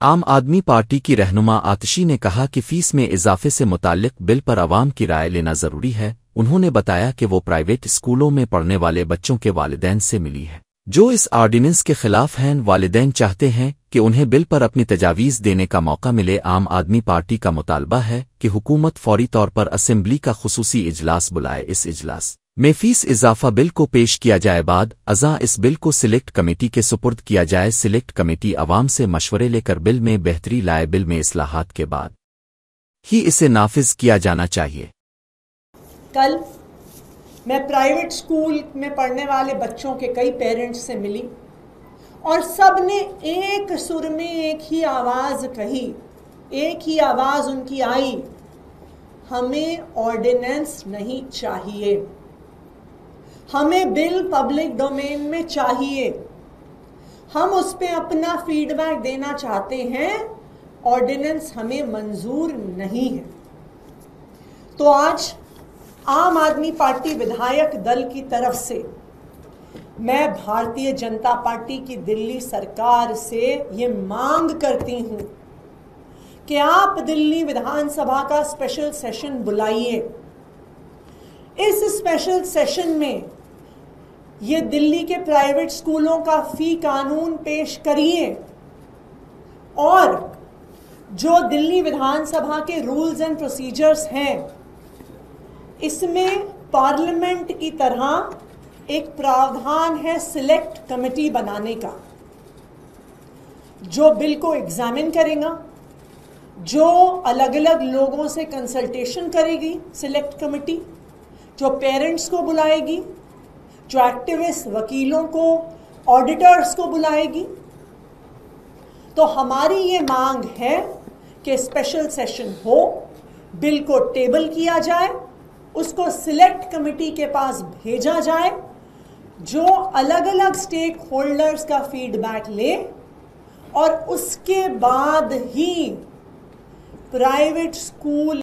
आम आदमी पार्टी की रहनुमा आतिशी ने कहा कि फीस में इजाफे से मुताल्लिक बिल पर आवाम की राय लेना जरूरी है। उन्होंने बताया कि वो प्राइवेट स्कूलों में पढ़ने वाले बच्चों के वालिदैन से मिली है जो इस ऑर्डिनेंस के खिलाफ हैं। वालिदैन चाहते हैं कि उन्हें बिल पर अपनी तजावीज़ देने का मौका मिले। आम आदमी पार्टी का मुतालबा है कि हुकूमत फौरी तौर पर असेंबली का खुसूसी इजलास बुलाए। इस इजलास में फीस इजाफा बिल को पेश किया जाए। बाद अज़ा इस बिल को सिलेक्ट कमेटी के सुपुर्द किया जाए। सिलेक्ट कमेटी अवाम से मशवरे लेकर बिल में बेहतरी लाए। बिल में इस्लाहात के बाद ही इसे नाफिज किया जाना चाहिए। कल मैं प्राइवेट स्कूल में पढ़ने वाले बच्चों के कई पेरेंट्स से मिली और सब ने एक सुर में एक ही आवाज़ कही, एक ही आवाज़ उनकी आई, हमें ऑर्डिनेंस नहीं चाहिए, हमें बिल पब्लिक डोमेन में चाहिए, हम उस पर अपना फीडबैक देना चाहते हैं, ऑर्डिनेंस हमें मंजूर नहीं है। तो आज आम आदमी पार्टी विधायक दल की तरफ से मैं भारतीय जनता पार्टी की दिल्ली सरकार से ये मांग करती हूं कि आप दिल्ली विधानसभा का स्पेशल सेशन बुलाइए। इस स्पेशल सेशन में ये दिल्ली के प्राइवेट स्कूलों का फी कानून पेश करिए और जो दिल्ली विधानसभा के रूल्स एंड प्रोसीजर्स हैं इसमें पार्लियामेंट की तरह एक प्रावधान है सिलेक्ट कमेटी बनाने का, जो बिल को एग्जामिन करेगा, जो अलग अलग लोगों से कंसल्टेशन करेगी सिलेक्ट कमेटी, जो पेरेंट्स को बुलाएगी, जो एक्टिविस्ट वकीलों को, ऑडिटर्स को बुलाएगी। तो हमारी ये मांग है कि स्पेशल सेशन हो, बिल को टेबल किया जाए, उसको सिलेक्ट कमेटी के पास भेजा जाए, जो अलग अलग स्टेक होल्डर्स का फीडबैक ले और उसके बाद ही प्राइवेट स्कूल